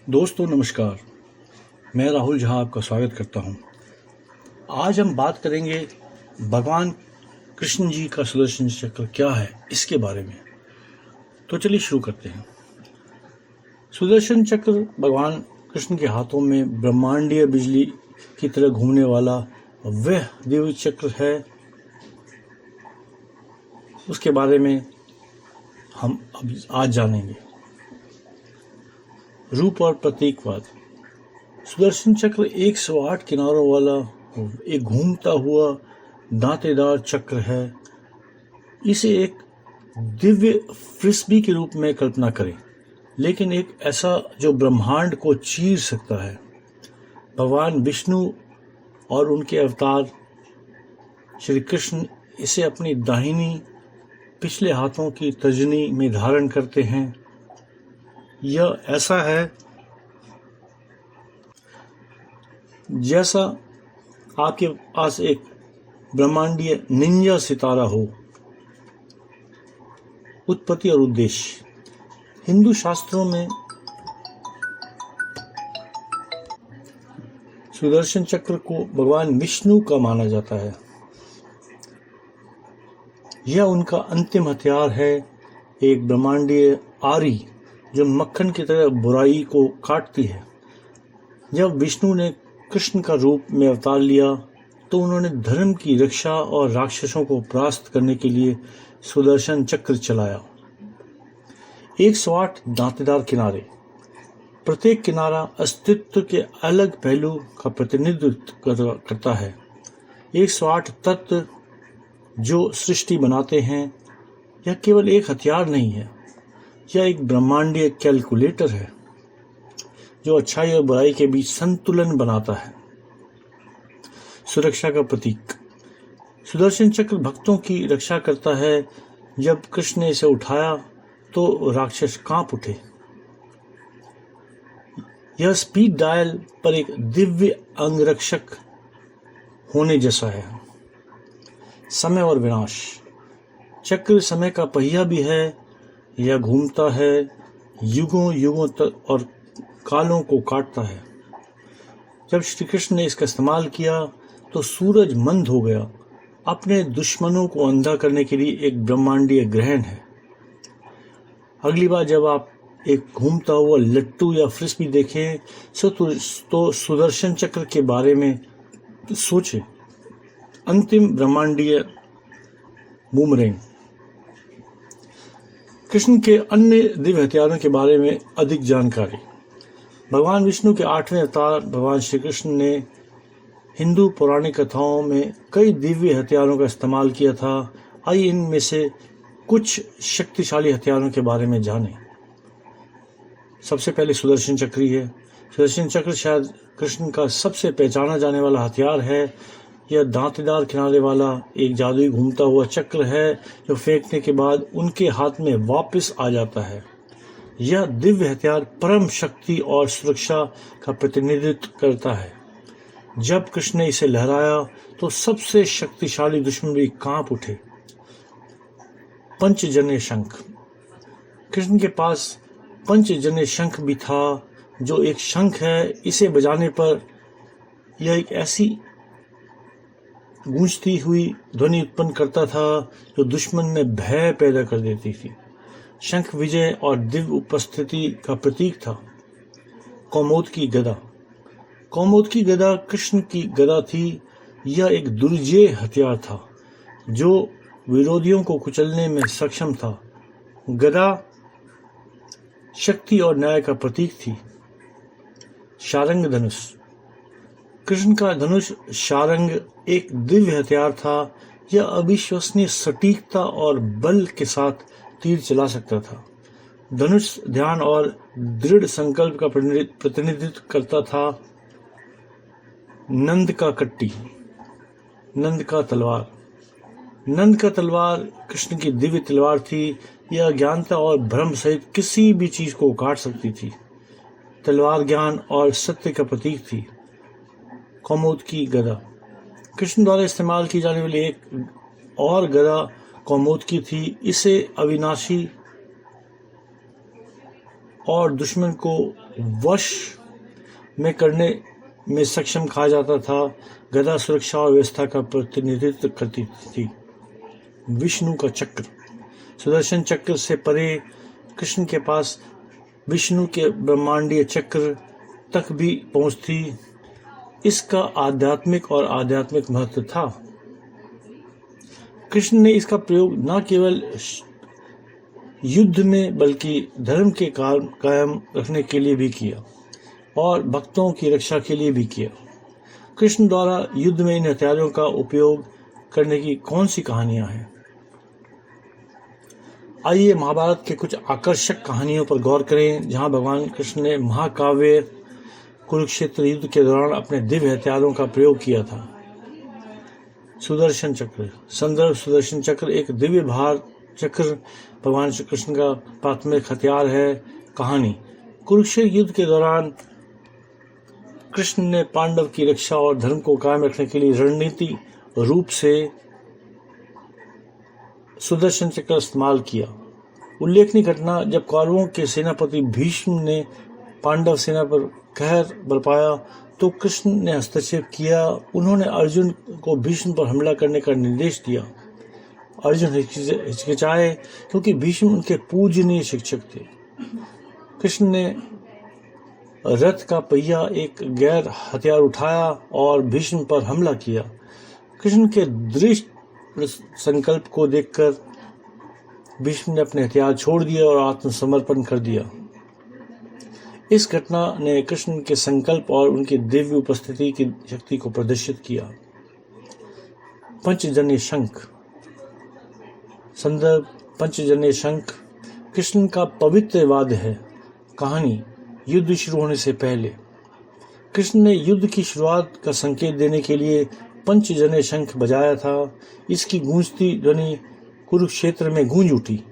दोस्तों नमस्कार। मैं राहुल झा आपका स्वागत करता हूं। आज हम बात करेंगे भगवान कृष्ण जी का सुदर्शन चक्र क्या है इसके बारे में। तो चलिए शुरू करते हैं। सुदर्शन चक्र भगवान कृष्ण के हाथों में ब्रह्मांडीय बिजली की तरह घूमने वाला वह दिव्य चक्र है। उसके बारे में हम अब आज जानेंगे। रूप और प्रतीकवाद। सुदर्शन चक्र 108 किनारों वाला एक घूमता हुआ दांतेदार चक्र है। इसे एक दिव्य फ्रिस्बी के रूप में कल्पना करें, लेकिन एक ऐसा जो ब्रह्मांड को चीर सकता है। भगवान विष्णु और उनके अवतार श्री कृष्ण इसे अपनी दाहिनी पिछले हाथों की तर्जनी में धारण करते हैं। यह ऐसा है जैसा आपके पास एक ब्रह्मांडीय निंजा सितारा हो। उत्पत्ति और उद्देश्य। हिंदू शास्त्रों में सुदर्शन चक्र को भगवान विष्णु का माना जाता है। यह उनका अंतिम हथियार है, एक ब्रह्मांडीय आरी जो मक्खन की तरह बुराई को काटती है। जब विष्णु ने कृष्ण का रूप में अवतार लिया तो उन्होंने धर्म की रक्षा और राक्षसों को परास्त करने के लिए सुदर्शन चक्र चलाया। 108 दांतेदार किनारे। प्रत्येक किनारा अस्तित्व के अलग पहलू का प्रतिनिधित्व करता है। 108 तत्व जो सृष्टि बनाते हैं। यह केवल एक हथियार नहीं है, यह एक ब्रह्मांडीय कैलकुलेटर है जो अच्छाई और बुराई के बीच संतुलन बनाता है। सुरक्षा का प्रतीक। सुदर्शन चक्र भक्तों की रक्षा करता है। जब कृष्ण ने इसे उठाया तो राक्षस कांप उठे। यह स्पीड डायल पर एक दिव्य अंगरक्षक होने जैसा है। समय और विनाश। चक्र समय का पहिया भी है। यह घूमता है, युगों युगों तक और कालों को काटता है। जब श्री कृष्ण ने इसका इस्तेमाल किया तो सूरज मंद हो गया। अपने दुश्मनों को अंधा करने के लिए एक ब्रह्मांडीय ग्रहण है। अगली बार जब आप एक घूमता हुआ लट्टू या फ्रिस्बी देखें तो सुदर्शन चक्र के बारे में सोचें। अंतिम ब्रह्मांडीय बूमरैंग। कृष्ण के अन्य दिव्य हथियारों के बारे में अधिक जानकारी। भगवान विष्णु के 8वें अवतार भगवान श्री कृष्ण ने हिंदू पौराणिक कथाओं में कई दिव्य हथियारों का इस्तेमाल किया था। आइए इनमें से कुछ शक्तिशाली हथियारों के बारे में जानें। सबसे पहले सुदर्शन चक्र है। सुदर्शन चक्र शायद कृष्ण का सबसे पहचाना जाने वाला हथियार है। यह दांतेदार किनारे वाला एक जादुई घूमता हुआ चक्र है जो फेंकने के बाद उनके हाथ में वापस आ जाता है। यह दिव्य हथियार परम शक्ति और सुरक्षा का प्रतिनिधित्व करता है। जब कृष्ण ने इसे लहराया तो सबसे शक्तिशाली दुश्मन भी कांप उठे। पंचजन्य शंख। कृष्ण के पास पंचजन्य शंख भी था जो एक शंख है। इसे बजाने पर यह एक ऐसी गूंजती हुई ध्वनि उत्पन्न करता था जो दुश्मन में भय पैदा कर देती थी। शंख विजय और दिव्य उपस्थिति का प्रतीक था। कौमोद की गदा। कौमोद की गदा कृष्ण की गदा थी। यह एक दुर्जेय हथियार था जो विरोधियों को कुचलने में सक्षम था। गदा शक्ति और न्याय का प्रतीक थी। शारंग धनुष। कृष्ण का धनुष शारंग एक दिव्य हथियार था। यह अविश्वसनीय सटीकता और बल के साथ तीर चला सकता था। धनुष ध्यान और दृढ़ संकल्प का प्रतिनिधित्व करता था। नंद का कट्टी। नंद का तलवार। नंद का तलवार कृष्ण की दिव्य तलवार थी। यह अज्ञानता और भ्रम सहित किसी भी चीज को काट सकती थी। तलवार ज्ञान और सत्य का प्रतीक थी। कौमोद की गदा। कृष्ण द्वारा इस्तेमाल की जाने वाली एक और गदा कौमोद की थी। इसे अविनाशी और दुश्मन को वश में करने में सक्षम कहा जाता था। गदा सुरक्षा और व्यवस्था का प्रतिनिधित्व करती थी। विष्णु का चक्र, सुदर्शन चक्र से परे कृष्ण के पास विष्णु के ब्रह्मांडीय चक्र तक भी पहुंच थी। इसका आध्यात्मिक और आध्यात्मिक महत्व था। कृष्ण ने इसका प्रयोग न केवल युद्ध में बल्कि धर्म के कायम रखने के लिए भी किया और भक्तों की रक्षा के लिए भी किया। कृष्ण द्वारा युद्ध में इन हथियारों का उपयोग करने की कौन सी कहानियां हैं? आइए महाभारत के कुछ आकर्षक कहानियों पर गौर करें, जहां भगवान कृष्ण ने महाकाव्य कुरुक्षेत्र युद्ध के दौरान अपने दिव्य हथियारों का प्रयोग किया था। सुदर्शन चक्र। संदर्भ: सुदर्शन चक्र एक दिव्य भार चक्र भगवान श्री कृष्ण का प्राथमिक हथियार है। कहानी: कुरुक्षेत्र युद्ध के दौरान कृष्ण ने पांडव की रक्षा और धर्म को कायम रखने के लिए रणनीति रूप से सुदर्शन चक्र इस्तेमाल किया। उल्लेखनीय घटना: जब कौरवों के सेनापति भीष्म ने पांडव सेना पर कहर बरपाया तो कृष्ण ने हस्तक्षेप किया। उन्होंने अर्जुन को भीष्म पर हमला करने का निर्देश दिया। अर्जुन हिचकिचाए क्योंकि भीष्म उनके पूजनीय शिक्षक थे। कृष्ण ने रथ का पहिया, एक गैर हथियार, उठाया और भीष्म पर हमला किया। कृष्ण के दृढ़ संकल्प को देखकर भीष्म ने अपने हथियार छोड़ दिया और आत्मसमर्पण कर दिया। इस घटना ने कृष्ण के संकल्प और उनकी दिव्य उपस्थिति की शक्ति को प्रदर्शित किया। पंचजन्य शंख। संदर्भ: पंचजन्य शंख कृष्ण का पवित्र वाद्य है। कहानी: युद्ध शुरू होने से पहले कृष्ण ने युद्ध की शुरुआत का संकेत देने के लिए पंचजन्य शंख बजाया था। इसकी गूंजती ध्वनि कुरुक्षेत्र में गूंज उठी,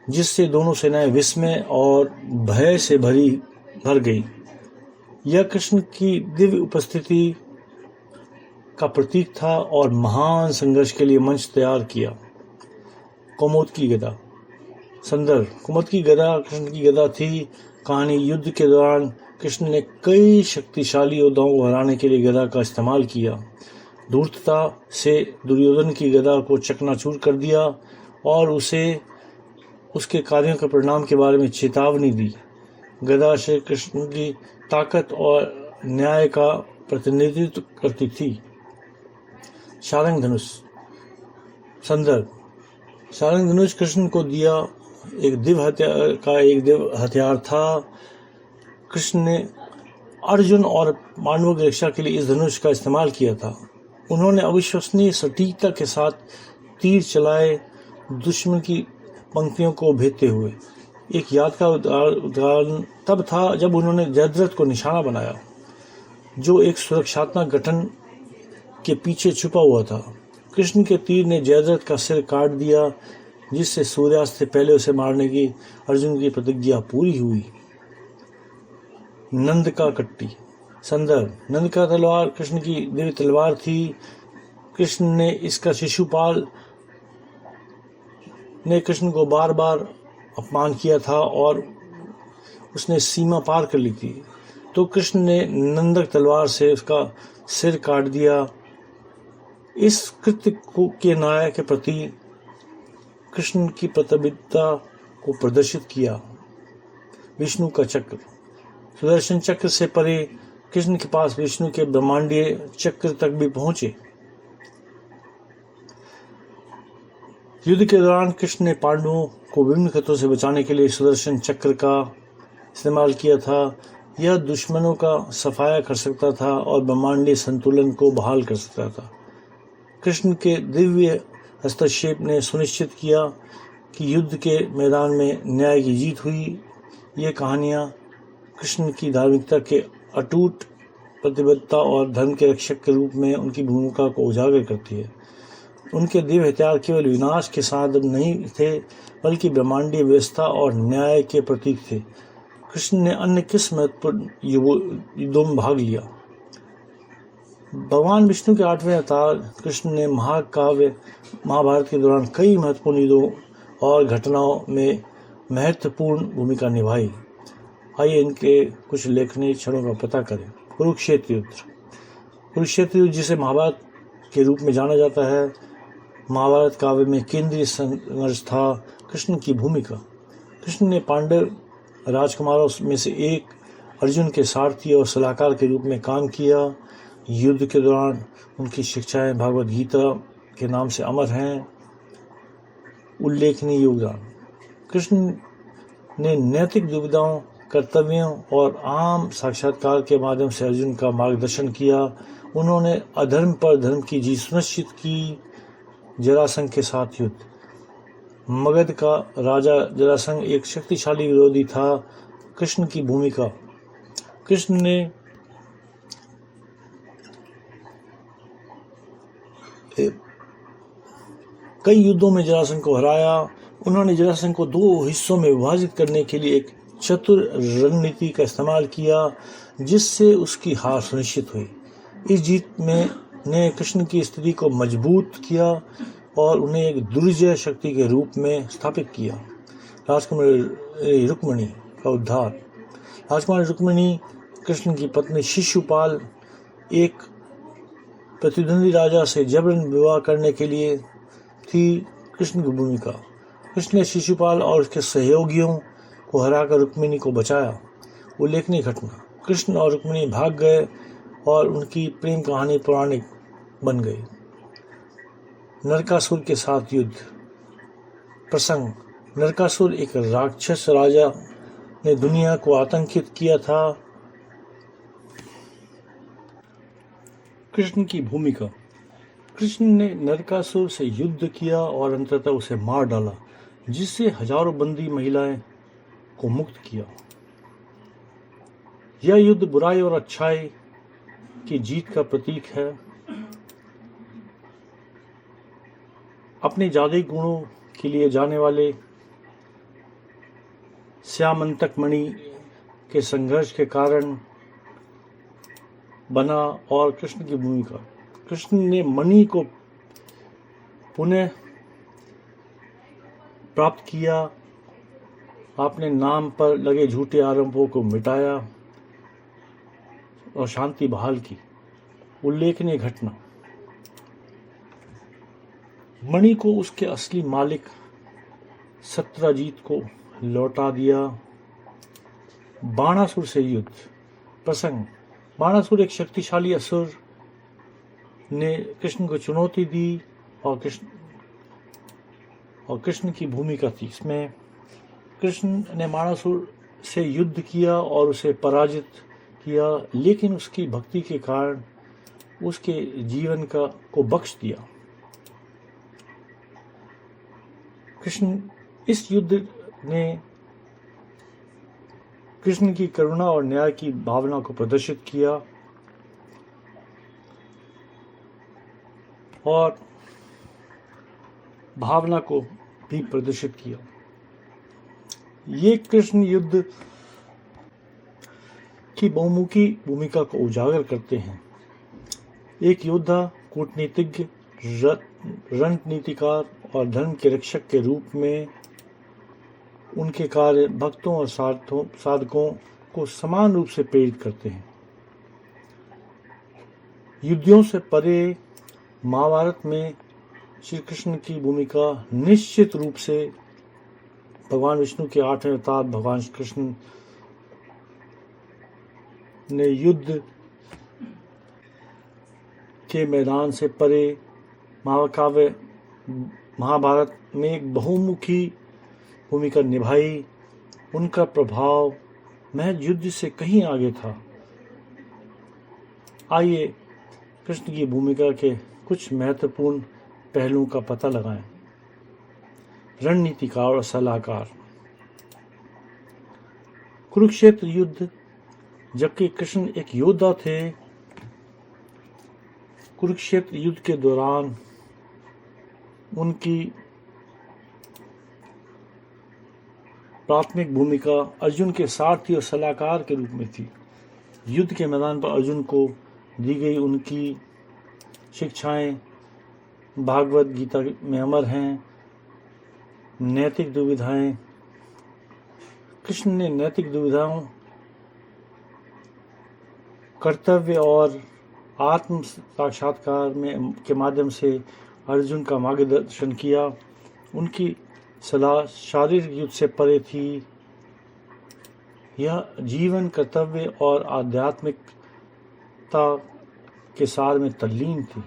जिससे दोनों सेनाएं विस्मय और भय से भर गई। यह कृष्ण की दिव्य उपस्थिति का प्रतीक था और महान संघर्ष के लिए मंच तैयार किया। कौमुद की गदा। संदर्भ: कुमुद की गदा कृष्ण की गदा थी। कहानी: युद्ध के दौरान कृष्ण ने कई शक्तिशाली योद्धाओं को हराने के लिए गदा का इस्तेमाल किया। धूर्तता से दुर्योधन की गदा को चकनाचूर कर दिया और उसे उसके कार्यों के परिणाम के बारे में चेतावनी दी। गदा श्री कृष्ण की ताकत और न्याय का प्रतिनिधित्व करती थी। शारंग धनुष। संदर्भ: शारंग धनुष कृष्ण को दिया एक दिव्य हथियार था। कृष्ण ने अर्जुन और पांडवों की रक्षा के लिए इस धनुष का इस्तेमाल किया था। उन्होंने अविश्वसनीय सटीकता के साथ तीर चलाए, दुश्मन की पंक्तियों को भेदते हुए। एक यादगार उदाहरण तब था जब उन्होंने जयद्रथ को निशाना बनाया, जो एक सुरक्षात्मक गठन के पीछे छुपा हुआ था। कृष्ण के तीर ने जयद्रथ का सिर काट दिया, जिससे सूर्यास्त से पहले उसे मारने की अर्जुन की प्रतिज्ञा पूरी हुई। नंद का कट्टी। संदर्भ: नंद का तलवार कृष्ण की दिव्य तलवार थी। कृष्ण ने इसका शिशुपाल ने कृष्ण को बार बार अपमान किया था और उसने सीमा पार कर ली थी, तो कृष्ण ने नंदक तलवार से उसका सिर काट दिया। इस कृत्य के न्याय के प्रति कृष्ण की प्रतिबद्धता को प्रदर्शित किया। विष्णु का चक्र। सुदर्शन चक्र से परे कृष्ण के पास विष्णु के ब्रह्मांडीय चक्र तक भी पहुंचे। युद्ध के दौरान कृष्ण ने पांडवों को विभिन्न खतरों से बचाने के लिए सुदर्शन चक्र का इस्तेमाल किया था। यह दुश्मनों का सफाया कर सकता था और ब्रह्मांडीय संतुलन को बहाल कर सकता था। कृष्ण के दिव्य हस्तक्षेप ने सुनिश्चित किया कि युद्ध के मैदान में न्याय की जीत हुई। ये कहानियाँ कृष्ण की धार्मिकता के अटूट प्रतिबद्धता और धर्म के रक्षक के रूप में उनकी भूमिका को उजागर करती है। उनके दिव्य हथियार केवल विनाश के साधन नहीं थे, बल्कि ब्रह्मांडीय व्यवस्था और न्याय के प्रतीक थे। कृष्ण ने अन्य किस महत्वपूर्ण युद्धों में भाग लिया? भगवान विष्णु के 8वें अवतार कृष्ण ने महाकाव्य महाभारत के दौरान कई महत्वपूर्ण युद्धों और घटनाओं में महत्वपूर्ण भूमिका निभाई। आइए इनके कुछ लेखनीय क्षणों का पता करें। कुरुक्षेत्र युद्ध। कुरुक्षेत्र युद्ध जिसे महाभारत के रूप में जाना जाता है, महाभारत काव्य में केंद्रीय संघर्ष था कृष्ण की भूमिका। कृष्ण ने पांडव राजकुमारों में से एक अर्जुन के सारथी और सलाहकार के रूप में काम किया। युद्ध के दौरान उनकी शिक्षाएं भागवत गीता के नाम से अमर हैं। उल्लेखनीय योगदान। कृष्ण ने नैतिक दुविधाओं, कर्तव्यों और आम साक्षात्कार के माध्यम से अर्जुन का मार्गदर्शन किया। उन्होंने अधर्म पर धर्म की जीत सुनिश्चित की। जरासंध के साथ युद्ध। मगध का राजा जरासंध एक शक्तिशाली विरोधी था। कृष्ण की भूमिका। कृष्ण ने कई युद्धों में जरासंध को हराया। उन्होंने जरासंध को 2 हिस्सों में विभाजित करने के लिए एक चतुर रणनीति का इस्तेमाल किया, जिससे उसकी हार सुनिश्चित हुई। इस जीत ने कृष्ण की स्थिति को मजबूत किया और उन्हें एक दुर्जय शक्ति के रूप में स्थापित किया। राजकुमारी रुक्मिणी का उद्धार। राजकुमारी रुक्मिणी कृष्ण की पत्नी शिशुपाल एक प्रतिद्वंदी राजा से जबरन विवाह करने के लिए थी। कृष्ण की भूमिका। कृष्ण ने शिशुपाल और उसके सहयोगियों को हराकर रुक्मिणी को बचाया। उल्लेखनीय घटना। कृष्ण और रुक्मिणी भाग गए और उनकी प्रेम कहानी पौराणिक बन गई। नरकासुर के साथ युद्ध। प्रसंग। नरकासुर एक राक्षस राजा ने दुनिया को आतंकित किया था। कृष्ण की भूमिका। कृष्ण ने नरकासुर से युद्ध किया और अंततः उसे मार डाला, जिससे हजारों बंदी महिलाएं को मुक्त किया। यह युद्ध बुराई और अच्छाई की जीत का प्रतीक है। अपने जादुई गुणों के लिए जाने वाले श्यामंतक मणि के संघर्ष के कारण बना। और कृष्ण की भूमिका। कृष्ण ने मणि को पुनः प्राप्त किया। आपने नाम पर लगे झूठे आरोपों को मिटाया और शांति बहाल की। उल्लेखनीय घटना। मणि को उसके असली मालिक सत्यजीत को लौटा दिया। बाणासुर से युद्ध। प्रसंग। बाणासुर एक शक्तिशाली असुर ने कृष्ण को चुनौती दी और कृष्ण की भूमिका थी इसमें। कृष्ण ने बाणासुर से युद्ध किया और उसे पराजित किया, लेकिन उसकी भक्ति के कारण उसके जीवन को बख्श दिया। कृष्ण इस युद्ध ने कृष्ण की करुणा और न्याय की भावना को प्रदर्शित किया और भावना को भी प्रदर्शित किया। ये कृष्ण युद्ध की बहुमुखी भूमिका को उजागर करते हैं। एक योद्धा, कूटनीतिज्ञ, रणनीतिकार और धर्म के रक्षक के रूप में उनके कार्य भक्तों और साधकों को समान रूप से प्रेरित करते हैं। युद्धों से परे महाभारत में श्री कृष्ण की भूमिका निश्चित रूप से भगवान विष्णु के 8वें अवतार भगवान श्री कृष्ण ने युद्ध के मैदान से परे महाकाव्य महाभारत में एक बहुमुखी भूमिका निभाई। उनका प्रभाव महज युद्ध से कहीं आगे था। आइए कृष्ण की भूमिका के कुछ महत्वपूर्ण पहलुओं का पता लगाएं। रणनीतिकार और सलाहकार। कुरुक्षेत्र युद्ध। जबकि कृष्ण एक योद्धा थे, कुरुक्षेत्र युद्ध के दौरान उनकी प्राथमिक भूमिका अर्जुन के सारथी और सलाहकार के रूप में थी। युद्ध के मैदान पर अर्जुन को दी गई उनकी शिक्षाएं भागवत गीता में अमर हैं। नैतिक दुविधाएं। कृष्ण ने नैतिक दुविधाओं कर्तव्य और आत्म साक्षात्कार के माध्यम से अर्जुन का मार्गदर्शन किया। उनकी सलाह शारीरिक युद्ध से परे थी। यह जीवन कर्तव्य और आध्यात्मिकता के सार में तल्लीन थी।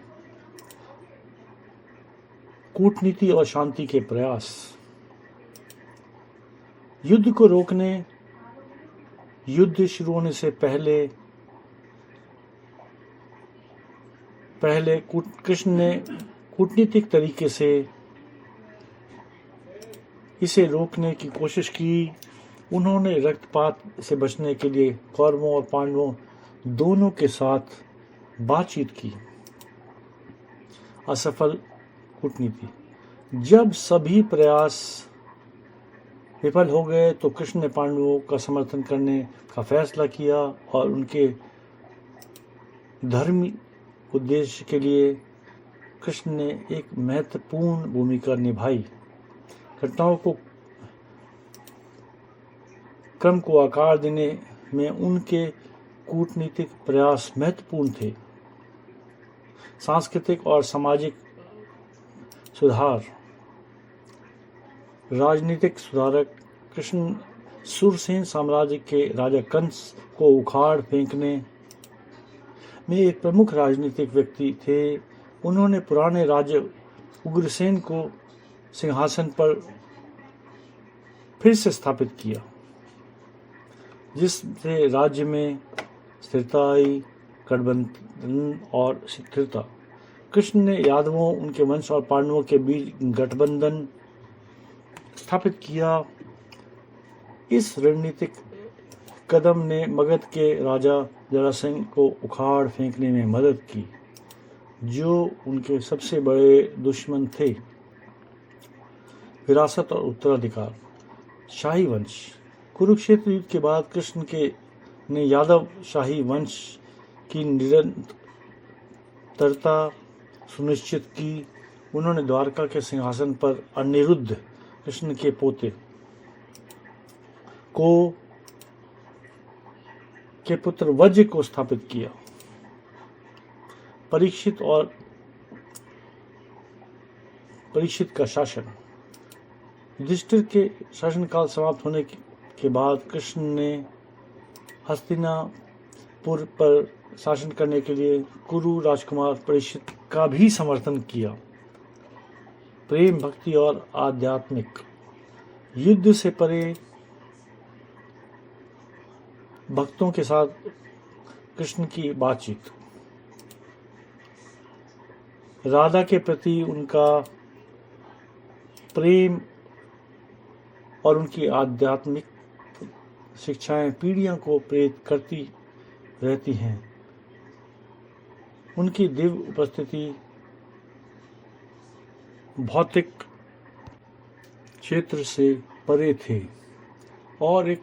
कूटनीति और शांति के प्रयास। युद्ध को रोकने, युद्ध शुरू होने से पहले कृष्ण ने कूटनीतिक तरीके से इसे रोकने की कोशिश की। उन्होंने रक्तपात से बचने के लिए कौरवों और पांडवों दोनों के साथ बातचीत की। असफल कूटनीति। जब सभी प्रयास विफल हो गए तो कृष्ण ने पांडवों का समर्थन करने का फैसला किया और उनके धर्मी उद्देश्य के लिए कृष्ण ने एक महत्वपूर्ण भूमिका निभाई। घटनाओं को क्रम को आकार देने में उनके कूटनीतिक प्रयास महत्वपूर्ण थे। सांस्कृतिक और सामाजिक सुधार। राजनीतिक सुधारक। कृष्ण सुरसेन साम्राज्य के राजा कंस को उखाड़ फेंकने में एक प्रमुख राजनीतिक व्यक्ति थे। उन्होंने पुराने राजा उग्रसेन को सिंहासन पर फिर से स्थापित किया, जिससे राज्य में स्थिरता आई, गठबंधन और स्थिरता। कृष्ण ने यादवों, उनके वंश और पांडवों के बीच गठबंधन स्थापित किया। इस रणनीतिक कदम ने मगध के राजा जरासंध को उखाड़ फेंकने में मदद की, जो उनके सबसे बड़े दुश्मन थे। विरासत और उत्तराधिकार। शाही वंश। कुरुक्षेत्र युद्ध के बाद कृष्ण ने यादव शाही वंश की निरंतरता सुनिश्चित की। उन्होंने द्वारका के सिंहासन पर अनिरुद्ध, कृष्ण के पोते, के पुत्र वज्र को स्थापित किया। परीक्षित का शासन। युधिष्ठिर के शासनकाल समाप्त होने के बाद कृष्ण ने हस्तिनापुर पर शासन करने के लिए कुरु राजकुमार परीक्षित का भी समर्थन किया। प्रेम, भक्ति और आध्यात्मिक। युद्ध से परे भक्तों के साथ कृष्ण की बातचीत। राधा के प्रति उनका प्रेम और उनकी आध्यात्मिक शिक्षाएं पीढ़ियों को प्रेरित करती रहती हैं। उनकी दिव्य उपस्थिति भौतिक क्षेत्र से परे थे और एक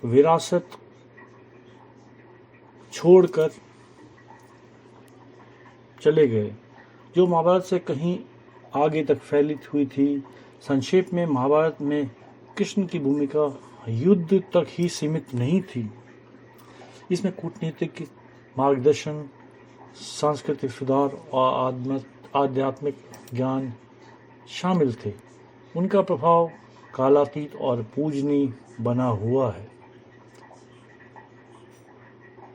विरासत छोड़कर चले गए, जो महाभारत से कहीं आगे तक फैली हुई थी। संक्षेप में, महाभारत में कृष्ण की भूमिका युद्ध तक ही सीमित नहीं थी। इसमें कूटनीतिक मार्गदर्शन, सांस्कृतिक सुधार और आध्यात्मिक ज्ञान शामिल थे। उनका प्रभाव कालातीत और पूजनीय बना हुआ है।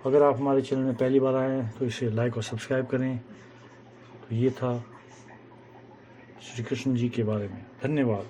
अगर आप हमारे चैनल में पहली बार आए हैं तो इसे लाइक और सब्सक्राइब करें। तो ये था श्री कृष्ण जी के बारे में। धन्यवाद।